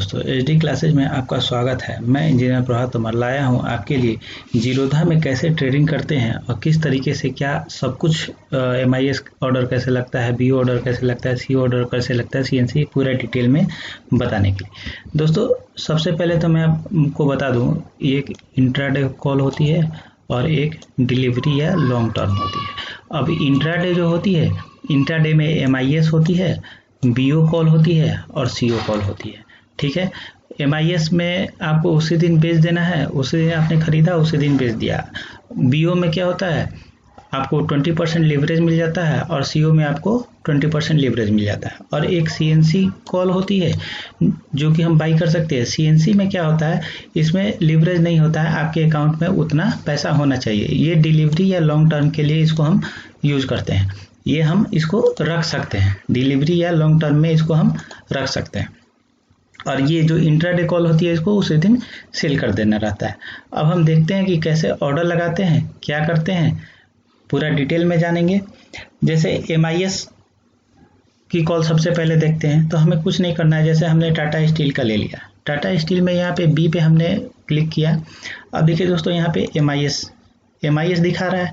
दोस्तों, HD classes में आपका स्वागत है। मैं इंजीनियर प्रभात तोमर लाया हूं आपके लिए जीरोधा में कैसे ट्रेडिंग करते हैं और किस तरीके से क्या सब कुछ एमआईएस ऑर्डर कैसे लगता है, बीओ ऑर्डर कैसे लगता है, सी ऑर्डर कैसे लगता है, सीएनसी पूरा डिटेल में बताने के लिए। दोस्तों, सबसे पहले तो मैं आपको बता दूं, एक इंट्राडे कॉल होती है और एक डिलीवरी या लॉन्ग टर्म होती है। अब इंट्राडे जो होती है, इंट्राडे में एमआईएस होती है, बीओ कॉल होती है और सीओ कॉल होती है। ठीक है, एमआईएस में आपको उसी दिन बेच देना है, उसी दिन आपने खरीदा उसी दिन बेच दिया। बीओ में क्या होता है, आपको 20% लीवरेज मिल जाता है और सीओ में आपको 20% लीवरेज मिल जाता है। और एक सीएनसी कॉल होती है जो कि हम बाई कर सकते हैं। सीएनसी में क्या होता है, इसमें लीवरेज नहीं होता है, आपके अकाउंट में उतना पैसा होना चाहिए। ये डिलीवरी या लॉन्ग टर्म के लिए इसको हम यूज करते हैं। ये हम इसको रख सकते हैं, डिलीवरी या लॉन्ग टर्म में इसको हम रख सकते हैं। और ये जो इंट्राडे कॉल होती है, इसको उसी दिन सेल कर देना रहता है। अब हम देखते हैं कि कैसे ऑर्डर लगाते हैं, क्या करते हैं, पूरा डिटेल में जानेंगे। जैसे एमआईएस की कॉल सबसे पहले देखते हैं, तो हमें कुछ नहीं करना है। जैसे हमने टाटा स्टील का ले लिया, टाटा स्टील में यहाँ पे बी पे हमने क्लिक किया। अब देखिए दोस्तों, यहाँ पे एमआईएस दिखा रहा है।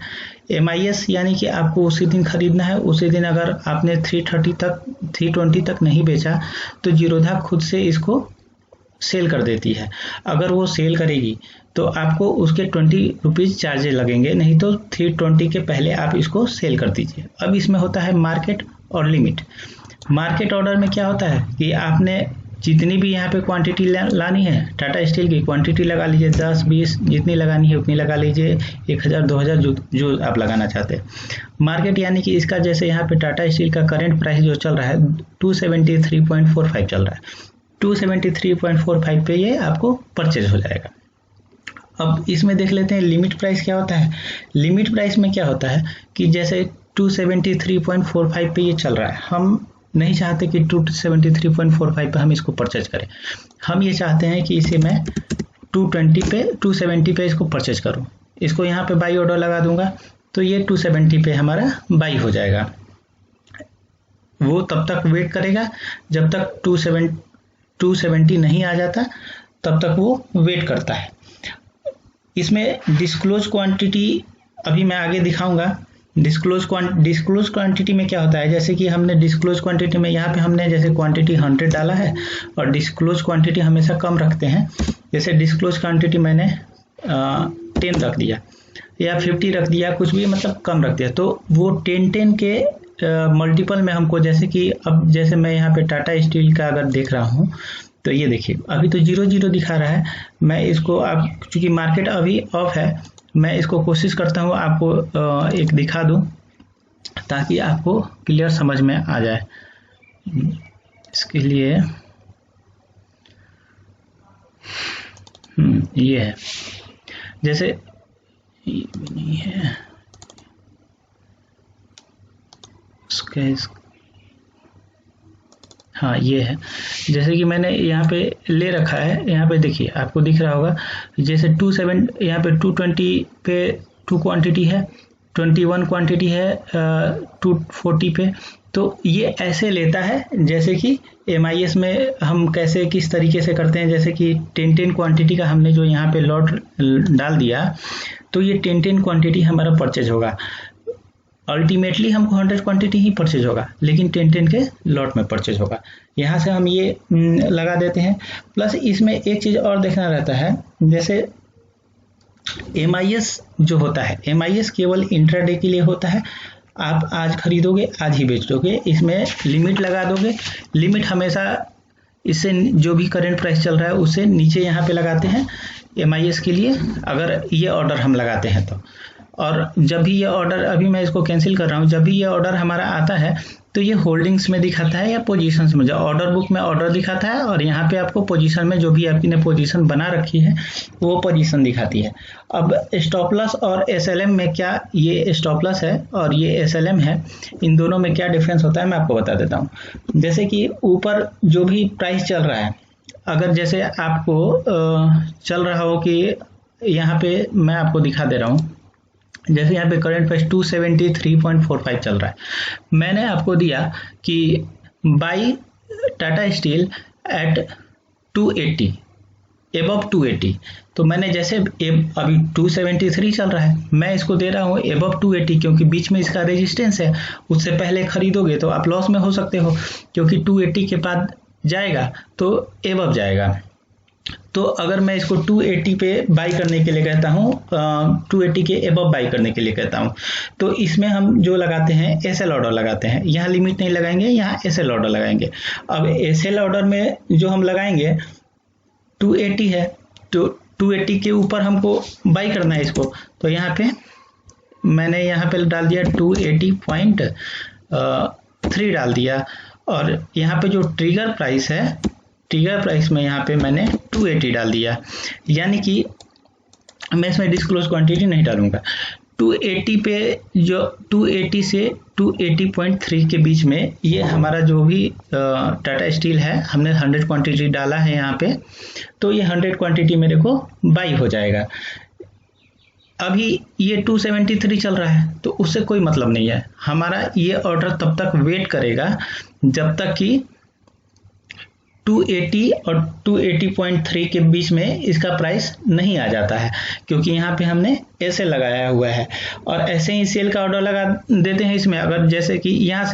एमआईएस यानी कि आपको उसी दिन खरीदना है। उसी दिन अगर आपने 320 तक नहीं बेचा तो जीरोधा खुद से इसको सेल कर देती है। अगर वो सेल करेगी तो आपको उसके 20 रुपीज़ चार्जेज लगेंगे, नहीं तो 320 के पहले आप इसको सेल कर दीजिए। अब इसमें होता है मार्केट और लिमिट। मार्केट ऑर्डर में क्या होता है कि आपने जितनी भी यहाँ पे क्वांटिटी लानी है, टाटा स्टील की क्वांटिटी लगा लीजिए, 10 20 जितनी लगानी है उतनी लगा लीजिए, 1000 2000 जो आप लगाना चाहते हैं। मार्केट यानी कि इसका जैसे यहाँ पे टाटा स्टील का करंट प्राइस जो चल रहा है 273.45 चल रहा है, 273.45 पे ये आपको परचेज हो जाएगा। अब इसमें देख लेते हैं लिमिट प्राइस क्या होता है। लिमिट प्राइस में क्या होता है कि जैसे 273.45 पे ये चल रहा है, हम नहीं चाहते कि 273.45 पे हम इसको परचेज करें। हम ये चाहते हैं कि इसे मैं 270 पे इसको परचेज करूं। इसको यहाँ पे बाई ऑर्डर लगा दूंगा तो ये 270 पे हमारा बाई हो जाएगा। वो तब तक वेट करेगा जब तक 270 नहीं आ जाता, तब तक वो वेट करता है। इसमें डिस्क्लोज क्वांटिटी अभी मैं आगे दिखाऊंगा। डिस्क्लोज क्वांटिटी में क्या होता है, जैसे कि हमने डिस्क्लोज क्वांटिटी में यहाँ पे हमने जैसे क्वांटिटी 100 डाला है और डिस्क्लोज क्वांटिटी हमेशा कम रखते हैं। जैसे डिस्क्लोज क्वांटिटी मैंने 10 रख दिया या 50 रख दिया, कुछ भी मतलब कम रख दिया, तो वो 10 के मल्टीपल में हमको, जैसे कि अब जैसे मैं यहाँ पे टाटा स्टील का अगर देख रहा हूँ तो ये देखिए अभी तो 0 दिखा रहा है। मैं इसको अब चूंकि मार्केट अभी ऑफ है, मैं इसको कोशिश करता हूँ आपको एक दिखा दूँ ताकि आपको क्लियर समझ में आ जाए। इसके लिए ये है, जैसे ये है हाँ ये है, जैसे कि मैंने यहाँ पे ले रखा है। यहाँ पे देखिए आपको दिख रहा होगा, जैसे 27 यहाँ पे 220 पे 2 क्वांटिटी है, 21 क्वांटिटी है 240 पे। तो ये ऐसे लेता है जैसे कि एमआईएस में हम कैसे किस तरीके से करते हैं। जैसे कि 10 क्वांटिटी का हमने जो यहाँ पे लॉट डाल दिया, तो ये 10 क्वांटिटी हमारा परचेज होगा। अल्टीमेटली हमको 100 क्वांटिटी ही परचेज होगा, लेकिन 10 के लॉट में परचेज होगा। यहाँ से हम ये लगा देते हैं। प्लस इसमें एक चीज़ और देखना रहता है, जैसे एमआईएस जो होता है, एमआईएस केवल इंट्राडे के लिए होता है। आप आज खरीदोगे आज ही बेच दोगे, इसमें लिमिट लगा दोगे। लिमिट हमेशा इससे जो भी करंट प्राइस चल रहा है उससे नीचे यहाँ पे लगाते हैं एमआईएस के लिए, अगर ये ऑर्डर हम लगाते हैं तो। और जब भी ये ऑर्डर, अभी मैं इसको कैंसिल कर रहा हूँ, जब भी ये ऑर्डर हमारा आता है तो ये होल्डिंग्स में दिखाता है या पोजीशंस में। जो ऑर्डर बुक में ऑर्डर दिखाता है और यहाँ पे आपको पोजीशन में जो भी आपने पोजीशन बना रखी है वो पोजीशन दिखाती है। अब स्टॉप लॉस और एसएलएम में क्या, ये स्टॉप लॉस है और ये एसएलएम है, इन दोनों में क्या डिफरेंस होता है मैं आपको बता देता हूँ। जैसे कि ऊपर जो भी प्राइस चल रहा है, अगर जैसे आपको चल रहा हो कि यहाँ पे मैं आपको दिखा दे रहा हूँ, जैसे यहाँ पे करंट प्राइस 273.45 चल रहा है, मैंने आपको दिया कि buy Tata steel at 280, above 280। तो मैंने जैसे अभी 273 चल रहा है, मैं इसको दे रहा हूँ एबव 280 क्योंकि बीच में इसका रेजिस्टेंस है। उससे पहले खरीदोगे तो आप लॉस में हो सकते हो, क्योंकि 280 के बाद जाएगा तो एबव जाएगा। तो अगर मैं इसको 280 पे बाई करने के लिए कहता हूँ, 280 के एबव बाई करने के लिए कहता हूँ, तो इसमें हम जो लगाते हैं एसएल ऑर्डर लगाते हैं। यहाँ लिमिट नहीं लगाएंगे, यहाँ एसएल ऑर्डर लगाएंगे। अब एसएल ऑर्डर में जो हम लगाएंगे 280 है, तो 280 के ऊपर हमको बाई करना है इसको। तो यहाँ पे मैंने यहाँ पे डाल दिया 280.3 डाल दिया, और यहाँ पे जो ट्रिगर प्राइस है, ट्रिगर प्राइस में यहाँ पे मैंने 280 डाल दिया। यानी कि मैं इसमें डिस्क्लोज क्वांटिटी नहीं डालूंगा। 280 पे जो 280 से 280.3 के बीच में ये हमारा जो भी टाटा स्टील है, हमने 100 क्वांटिटी डाला है यहाँ पे, तो ये 100 क्वांटिटी मेरे को बाई हो जाएगा। अभी ये 273 चल रहा है, तो उससे कोई मतलब नहीं है। हमारा ये ऑर्डर तब तक वेट करेगा जब तक कि 280 और 280.3 के बीच में इसका प्राइस नहीं आ जाता है, क्योंकि यहाँ पे हमने ऐसे लगाया हुआ है। और ऐसे ही सेल का ऑर्डर लगा देते हैं इसमें। अगर जैसे कि यहाँ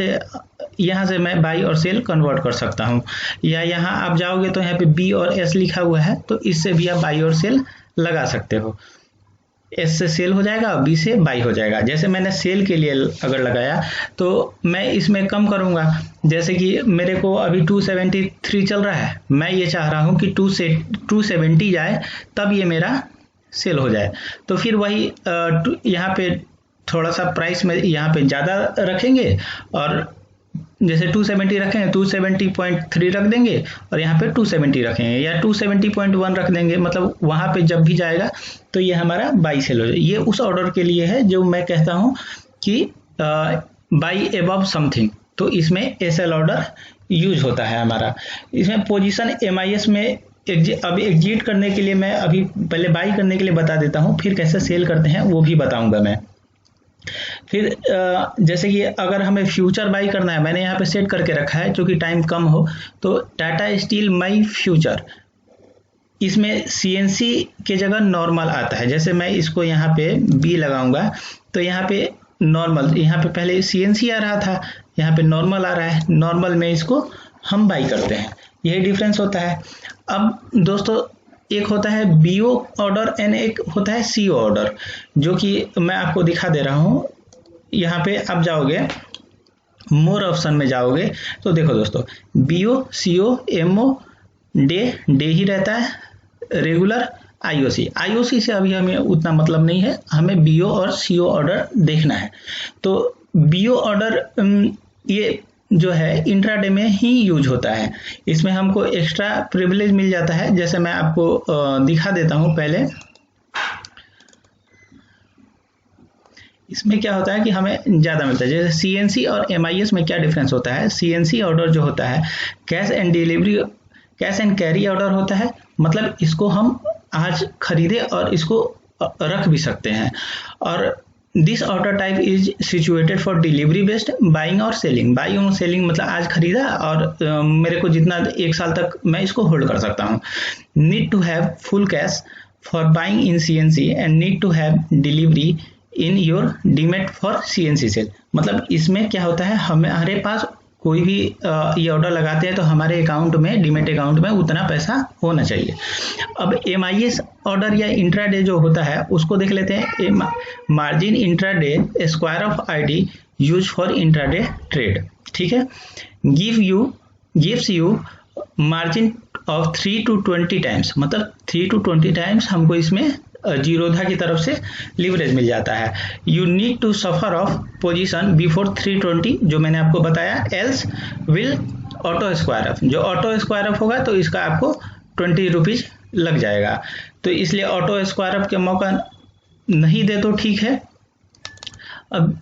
से मैं बाई और सेल कन्वर्ट कर सकता हूँ, या यहाँ आप जाओगे तो यहाँ पे बी और एस लिखा हुआ है, तो इससे भी आप बाई और सेल लगा सकते हो। एस से सेल हो जाएगा, बी से बाई हो जाएगा। जैसे मैंने सेल के लिए अगर लगाया तो मैं इसमें कम करूंगा। जैसे कि मेरे को अभी 273 चल रहा है, मैं ये चाह रहा हूं कि 270 जाए, तब ये मेरा सेल हो जाए। तो फिर वही यहाँ पे थोड़ा सा प्राइस में यहाँ पे ज़्यादा रखेंगे, और जैसे 270 रखेंगे 270.3 रख देंगे, और यहाँ पे 270 रखेंगे, या 270.1 रख देंगे। मतलब वहाँ पे जब भी जाएगा तो ये हमारा बाई सेल हो जाए। ये उस ऑर्डर के लिए है जो मैं कहता हूँ कि बाई एबव समथिंग, तो इसमें एसएल ऑर्डर यूज होता है हमारा। इसमें पोजीशन एमआईएस में अब एग्जिट करने के लिए मैं अभी पहले बाई करने के लिए बता देता हूँ, फिर कैसे सेल करते हैं वो भी बताऊंगा मैं। फिर जैसे कि अगर हमें फ्यूचर बाई करना है, मैंने यहाँ पे सेट करके रखा है क्योंकि टाइम कम हो, तो टाटा स्टील मई फ्यूचर, इसमें सीएनसी के जगह नॉर्मल आता है। जैसे मैं इसको यहाँ पे बी लगाऊंगा तो यहाँ पे नॉर्मल, यहाँ पे पहले सीएनसी आ रहा था, यहाँ पे नॉर्मल आ रहा है। नॉर्मल में इसको हम बाई करते हैं, यही डिफरेंस होता है। अब दोस्तों, एक होता है बीओ ऑर्डर एंड एक होता है सीओ ऑर्डर, जो कि मैं आपको दिखा दे रहा हूँ। यहाँ पे आप जाओगे, मोर ऑप्शन में जाओगे तो देखो दोस्तों, बीओ, सीओ, एमओ, डे ही रहता है, रेगुलर, आईओसी से अभी हमें उतना मतलब नहीं है, हमें बीओ और सीओ ऑर्डर देखना है। तो बीओ ऑर्डर ये जो है इंट्राडे में ही यूज होता है। इसमें हमको एक्स्ट्रा प्रिविलेज मिल जाता है। जैसे मैं आपको दिखा देता हूं पहले। इसमें क्या होता है कि हमें ज़्यादा मिलता है। जैसे सीएनसी और एमआईएस में क्या डिफरेंस होता है, सीएनसी ऑर्डर जो होता है कैश एंड कैरी ऑर्डर होता है। मतलब इसको हम आज खरीदे और इसको रख भी सकते हैं। और this order type is situated for delivery based buying और सेलिंग। बाइंग और सेलिंग मतलब आज खरीदा और मेरे को जितना 1 साल तक मैं इसको होल्ड कर सकता हूँ। Need to have full cash for buying in CNC and need to have delivery in your demat for CNC sell. मतलब इसमें क्या होता है, हमारे पास कोई भी ये ऑर्डर लगाते हैं तो हमारे अकाउंट में, डीमेट अकाउंट में उतना पैसा होना चाहिए। अब एमआईएस ऑर्डर या इंट्राडे जो होता है उसको देख लेते हैं। Margin intraday square of ID use for intraday trade, ठीक है। Gives you margin of 3 to 20 times, मतलब 3 to 20 टाइम्स हमको इसमें जीरोधा की तरफ से लिवरेज मिल जाता है। You need to suffer off position before 320, जो मैंने आपको बताया, else will auto square off. जो ऑटो स्क्वायर ऑफ होगा तो इसका आपको 20 रुपीज लग जाएगा। तो इसलिए ऑटो स्क्वायर ऑफ के मौका नहीं दे तो ठीक है। अब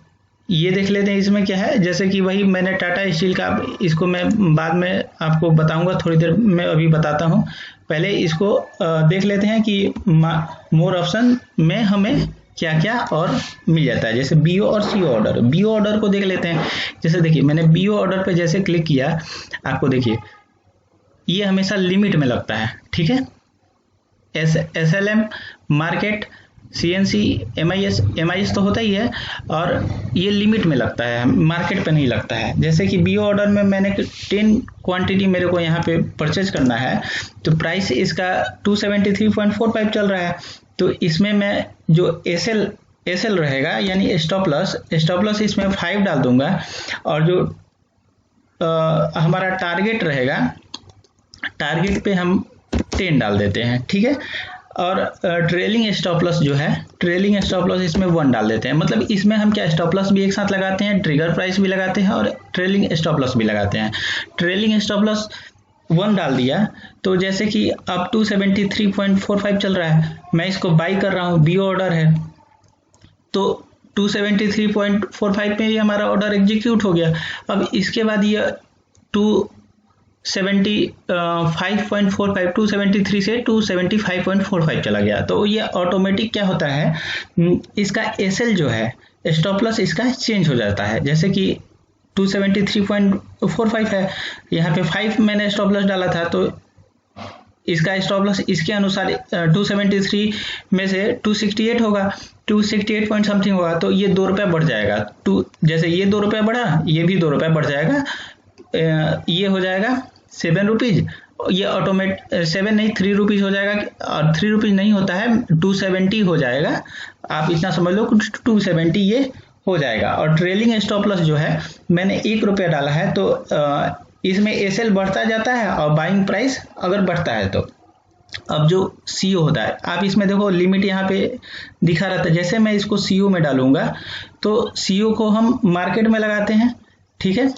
ये देख लेते हैं इसमें क्या है। जैसे कि वही मैंने टाटा स्टील का, इसको मैं बाद में आपको बताऊंगा, थोड़ी देर में अभी बताता हूं। पहले इसको देख लेते हैं कि मोर ऑप्शन में हमें क्या क्या और मिल जाता है। जैसे बीओ और सीओ ऑर्डर, बीओ ऑर्डर को देख लेते हैं। जैसे देखिए, मैंने बीओ ऑर्डर पे जैसे क्लिक किया, आपको देखिए ये हमेशा लिमिट में लगता है, ठीक है। SLM, मार्केट, CNC, MIS तो होता ही है, और ये लिमिट में लगता है, मार्केट पे नहीं लगता है। जैसे कि BO ऑर्डर में मैंने 10 क्वांटिटी मेरे को यहाँ पे परचेज करना है, तो प्राइस इसका 273.45 चल रहा है। तो इसमें मैं जो SL रहेगा यानी स्टॉप लॉस इसमें 5 डाल दूंगा, और जो हमारा टारगेट रहेगा, टारगेट पे हम 10 डाल देते हैं, ठीक है। और ट्रेलिंग स्टॉप लॉस जो है, ट्रेलिंग स्टॉप लॉस इसमें 1 डाल देते हैं। मतलब इसमें हम क्या स्टॉप लॉस भी एक साथ लगाते हैं, ट्रिगर प्राइस भी लगाते हैं और ट्रेलिंग स्टॉप लॉस भी लगाते हैं। ट्रेलिंग स्टॉप लॉस 1 डाल दिया, तो जैसे कि अब 273.45 चल रहा है, मैं इसको बाई कर रहा हूँ, BO ऑर्डर है, तो 273.45 में ये हमारा ऑर्डर एग्जीक्यूट हो गया। अब इसके बाद ये 275.45 273 से 275.45 चला गया। तो ये ऑटोमेटिक क्या होता है, इसका SL जो है, स्टॉप लॉस इसका चेंज हो जाता है। जैसे कि 273.45 है, यहाँ पे 5 मैंने स्टॉप लॉस डाला था, तो इसका स्टॉप लॉस इसके अनुसार 273 में से 268 होगा, 268 पॉइंट समथिंग होगा, तो ये 2 रुपये बढ़ जाएगा। जैसे ये 2 रुपये बढ़ा, ये भी 2 रुपये बढ़ जाएगा, ये हो जाएगा 7 रुपीज, ये ऑटोमेट 7 नहीं 3 रुपीज हो जाएगा, और 3 रुपीज नहीं होता है, 270 हो जाएगा। आप इतना समझ लो 270 ये हो जाएगा। और ट्रेलिंग स्टॉप लॉस जो है, मैंने 1 रुपया डाला है, तो इसमें SL बढ़ता जाता है और बाइंग प्राइस अगर बढ़ता है तो। अब जो CO होता है, आप इसमें देखो लिमिट यहाँ पे दिखा रहा था, जैसे मैं इसको CO में डालूंगा, तो CO को हम मार्केट में लगाते हैं, ठीक है।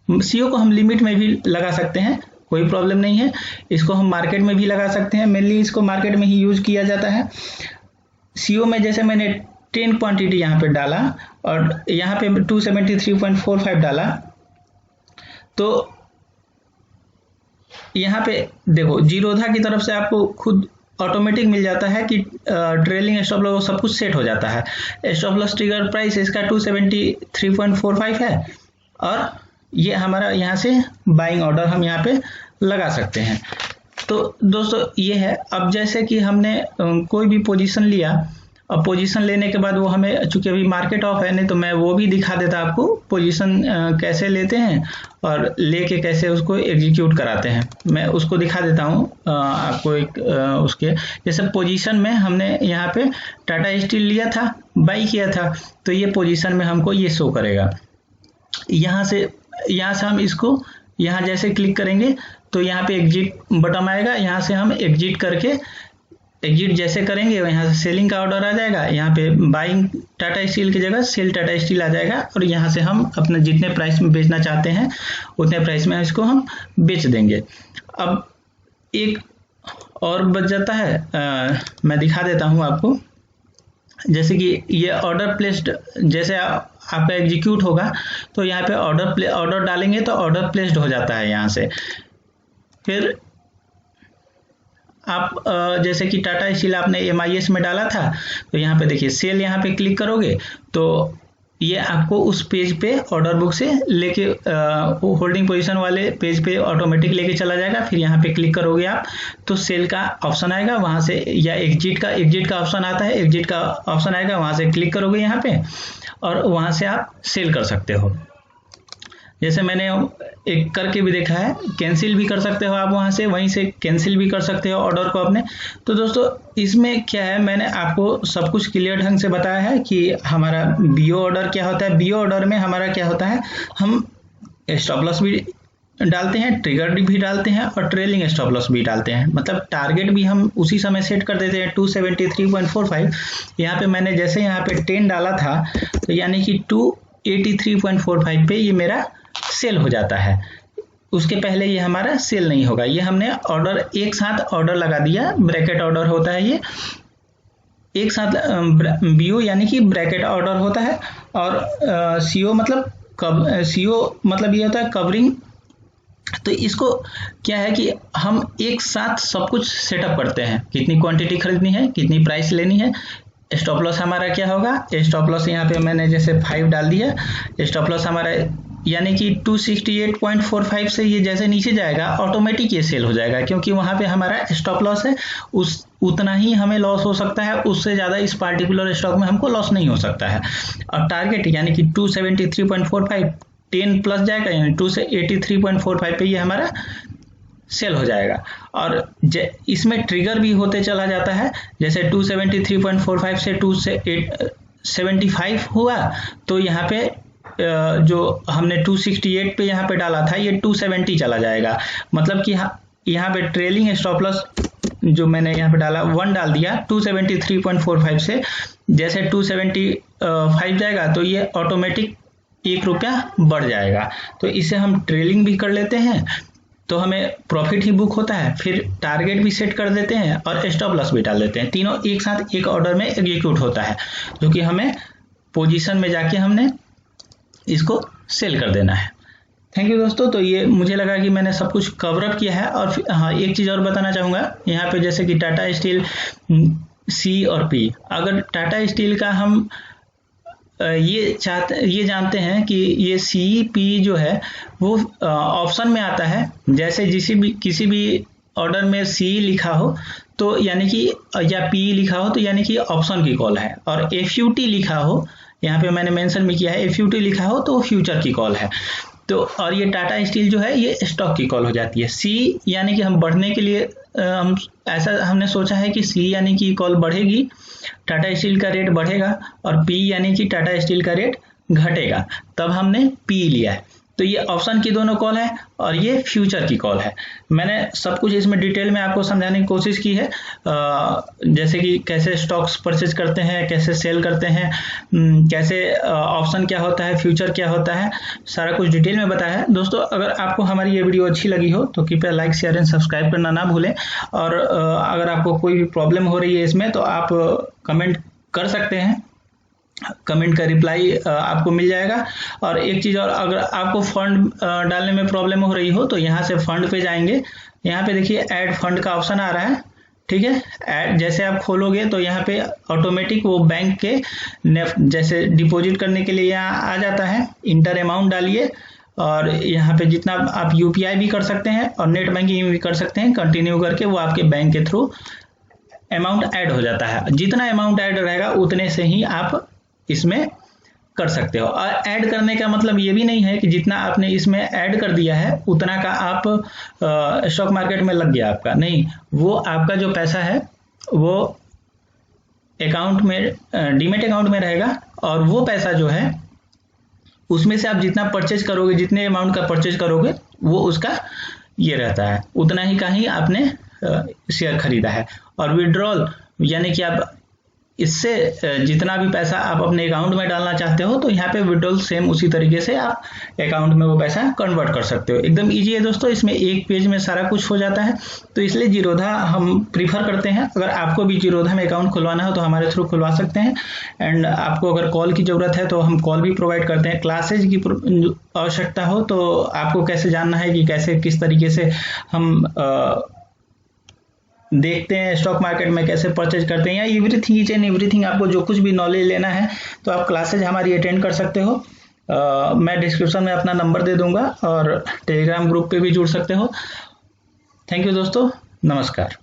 CO को हम लिमिट में भी लगा सकते हैं, कोई प्रॉब्लम नहीं है। इसको हम मार्केट में भी लगा सकते हैं, मेनली इसको मार्केट में ही यूज किया जाता है। CO में जैसे मैंने 10 क्वांटिटी यहाँ पे डाला और यहाँ पे 273.45 डाला, तो यहाँ पे देखो जीरोधा की तरफ से आपको खुद ऑटोमेटिक मिल जाता है कि ट्रेलिंग स्टॉप लॉस सब कुछ सेट हो जाता है। स्टॉप लॉस ट्रिगर प्राइस इसका 273.45 है, और ये हमारा यहाँ से बाइंग ऑर्डर हम यहाँ पे लगा सकते हैं। तो दोस्तों ये है। अब जैसे कि हमने कोई भी पोजीशन लिया, अब पोजीशन लेने के बाद वो हमें, चूंकि अभी मार्केट ऑफ है, नहीं तो मैं वो भी दिखा देता आपको पोजीशन कैसे लेते हैं और लेके कैसे उसको एग्जीक्यूट कराते हैं। मैं उसको दिखा देता हूँ आपको एक उसके जैसे पोजीशन में हमने यहाँ पे टाटा स्टील लिया था, बाई किया था, तो ये पोजीशन में हमको ये शो करेगा। यहाँ से हम इसको यहाँ जैसे क्लिक करेंगे तो यहाँ पे एग्जिट बटन आएगा, यहाँ से हम एग्जिट करके, एग्जिट जैसे करेंगे यहाँ से सेलिंग का ऑर्डर आ जाएगा, यहाँ पे बाइंग टाटा स्टील की जगह सेल टाटा स्टील आ जाएगा, और यहाँ से हम अपना जितने प्राइस में बेचना चाहते हैं उतने प्राइस में इसको हम बेच देंगे। अब एक और बच जाता है, मैं दिखा देता हूँ आपको। जैसे कि ये ऑर्डर प्लेस्ड, जैसे आपका एग्जीक्यूट होगा तो यहाँ पे ऑर्डर डालेंगे तो ऑर्डर प्लेस्ड हो जाता है। यहाँ से फिर आप जैसे कि टाटा स्टील आपने MIS में डाला था, तो यहाँ पे देखिए सेल, यहाँ पे क्लिक करोगे तो ये आपको उस पेज पे ऑर्डर बुक से लेके होल्डिंग पोजीशन वाले पेज पे ऑटोमेटिक लेके चला जाएगा। फिर यहाँ पे क्लिक करोगे आप तो सेल का ऑप्शन आएगा, वहाँ से या एग्जिट का ऑप्शन आता है, एग्जिट का ऑप्शन आएगा, वहाँ से क्लिक करोगे यहाँ पे और वहाँ से आप सेल कर सकते हो। जैसे मैंने एक करके भी देखा है, कैंसिल भी कर सकते हो आप, वहाँ से वहीं से कैंसिल भी कर सकते हो ऑर्डर को अपने। तो दोस्तों इसमें क्या है, मैंने आपको सब कुछ क्लियर ढंग से बताया है कि हमारा BO ऑर्डर क्या होता है। BO ऑर्डर में हमारा क्या होता है, हम स्टॉप लॉस भी डालते हैं, ट्रिगर भी डालते हैं और ट्रेलिंग स्टॉप लॉस भी डालते हैं। मतलब टारगेट भी हम उसी समय सेट कर देते हैं 273.45। यहाँ पे मैंने जैसे यहाँ पे 10 डाला था तो यानी कि 283.45 पे ये मेरा सेल हो जाता है। उसके पहले ये हमारा सेल नहीं होगा। ये हमने ऑर्डर एक साथ ऑर्डर लगा दिया, ब्रैकेट ऑर्डर होता है ये एक साथ, BO यानी कि ब्रैकेट ऑर्डर होता है, और CO मतलब ये होता है कवरिंग। तो इसको क्या है कि हम एक साथ सब कुछ सेटअप करते हैं, कितनी क्वांटिटी खरीदनी है, कितनी प्राइस लेनी है। स्टॉप लॉस हमारा क्या होगा, स्टॉप लॉस यहाँ पे मैंने जैसे 5 डाल दिया, स्टॉप लॉस हमारा यानी कि 268.45 से ये जैसे नीचे जाएगा ऑटोमेटिक ये सेल हो जाएगा, क्योंकि वहां पे हमारा स्टॉप लॉस है, उस उतना ही हमें लॉस हो सकता है, उससे ज़्यादा इस पार्टिकुलर स्टॉक में हमको लॉस नहीं हो सकता है। और टारगेट यानी कि 273.45 10 प्लस जाएगा, यानी 283.45 पे ये हमारा सेल हो जाएगा। और इसमें ट्रिगर भी होते चला जाता है, जैसे 273.45 से 275 हुआ तो यहाँ पे जो हमने 268 पे यहाँ पे डाला था ये 270 चला जाएगा। मतलब कि यहाँ पे ट्रेलिंग स्टॉप लॉस जो मैंने यहाँ पे डाला 1 डाल दिया 273.45 से, जैसे 275 जाएगा तो ये ऑटोमेटिक ₹1 बढ़ जाएगा। तो इसे हम ट्रेलिंग भी कर लेते हैं तो हमें प्रॉफिट ही बुक होता है, फिर टारगेट भी सेट कर देते हैं और स्टॉप लॉस भी डाल देते हैं। तीनों एक साथ एक ऑर्डर में एग्जीक्यूट होता है, जो कि हमें पोजीशन में जाके हमने इसको सेल कर देना है। थैंक यू दोस्तों। तो ये मुझे लगा कि मैंने सब कुछ कवर अप किया है। और हाँ, एक चीज़ और बताना चाहूँगा यहाँ पे, जैसे कि टाटा स्टील सी और पी, अगर टाटा स्टील का हम ये जानते हैं कि ये सी पी जो है वो ऑप्शन में आता है, जैसे किसी भी ऑर्डर में सी लिखा हो तो यानी कि, या पी लिखा हो तो यानी कि ऑप्शन की कॉल है, और एफयूटी लिखा हो, यहाँ पे मैंने मेंशन भी किया है, एफयूटी लिखा हो तो फ्यूचर की कॉल है। तो और ये टाटा स्टील जो है ये स्टॉक की कॉल हो जाती है। सी यानी कि हम बढ़ने के लिए हमने सोचा है कि सी यानी कि कॉल बढ़ेगी, टाटा स्टील का रेट बढ़ेगा, और पी यानी कि टाटा स्टील का रेट घटेगा, तब हमने पी लिया है। तो ये ऑप्शन की दोनों कॉल है और ये फ्यूचर की कॉल है। मैंने सब कुछ इसमें डिटेल में आपको समझाने की कोशिश की है, जैसे कि कैसे स्टॉक्स परचेज करते हैं, कैसे सेल करते हैं, कैसे ऑप्शन क्या होता है, फ्यूचर क्या होता है, सारा कुछ डिटेल में बताया है। दोस्तों, अगर आपको हमारी ये वीडियो अच्छी लगी हो तो कृपया लाइक, शेयर एंड सब्सक्राइब करना ना भूलें। और अगर आपको कोई भी प्रॉब्लम हो रही है इसमें तो आप कमेंट कर सकते हैं, कमेंट का रिप्लाई आपको मिल जाएगा। और एक चीज़ और, अगर आपको फंड डालने में प्रॉब्लम हो रही हो तो यहाँ से फंड पे जाएंगे, यहाँ पे देखिए ऐड फंड का ऑप्शन आ रहा है, ठीक है। ऐड जैसे आप खोलोगे तो यहाँ पे ऑटोमेटिक वो बैंक के जैसे डिपॉजिट करने के लिए यहाँ आ जाता है, इंटर अमाउंट डालिए, और यहाँ पे जितना आप यूपीआई भी कर सकते हैं और नेट बैंकिंग भी कर सकते हैं, कंटिन्यू करके वो आपके बैंक के थ्रू अमाउंट ऐड हो जाता है। जितना अमाउंट ऐड रहेगा उतने से ही आप इसमें कर सकते हो। और ऐड करने का मतलब ये भी नहीं है कि जितना आपने इसमें ऐड कर दिया है उतना का आप स्टॉक मार्केट में लग गया आपका, नहीं, वो आपका जो पैसा है वो अकाउंट में, डीमेट अकाउंट में रहेगा, और वो पैसा जो है उसमें से आप जितना परचेज करोगे, जितने अमाउंट का परचेज करोगे वो उसका ये रहता है, उतना ही का ही आपने शेयर खरीदा है। और विड्रॉल यानी कि आप इससे जितना भी पैसा आप अपने अकाउंट में डालना चाहते हो तो यहाँ पे विड्रॉल सेम उसी तरीके से आप अकाउंट में वो पैसा कन्वर्ट कर सकते हो। एकदम इजी है दोस्तों, इसमें एक पेज में सारा कुछ हो जाता है, तो इसलिए जीरोधा हम प्रीफर करते हैं। अगर आपको भी जीरोधा में अकाउंट खुलवाना हो तो हमारे थ्रू खुलवा सकते हैं। एंड आपको अगर कॉल की ज़रूरत है तो हम कॉल भी प्रोवाइड करते हैं। क्लासेज की आवश्यकता हो तो आपको कैसे जानना है कि कैसे किस तरीके से हम देखते हैं स्टॉक मार्केट में, कैसे परचेज करते हैं, या एवरीथिंग, ईच एंड एवरीथिंग, आपको जो कुछ भी नॉलेज लेना है तो आप क्लासेज हमारी अटेंड कर सकते हो। मैं डिस्क्रिप्शन में अपना नंबर दे दूंगा और टेलीग्राम ग्रुप पे भी जुड़ सकते हो। थैंक यू दोस्तों, नमस्कार।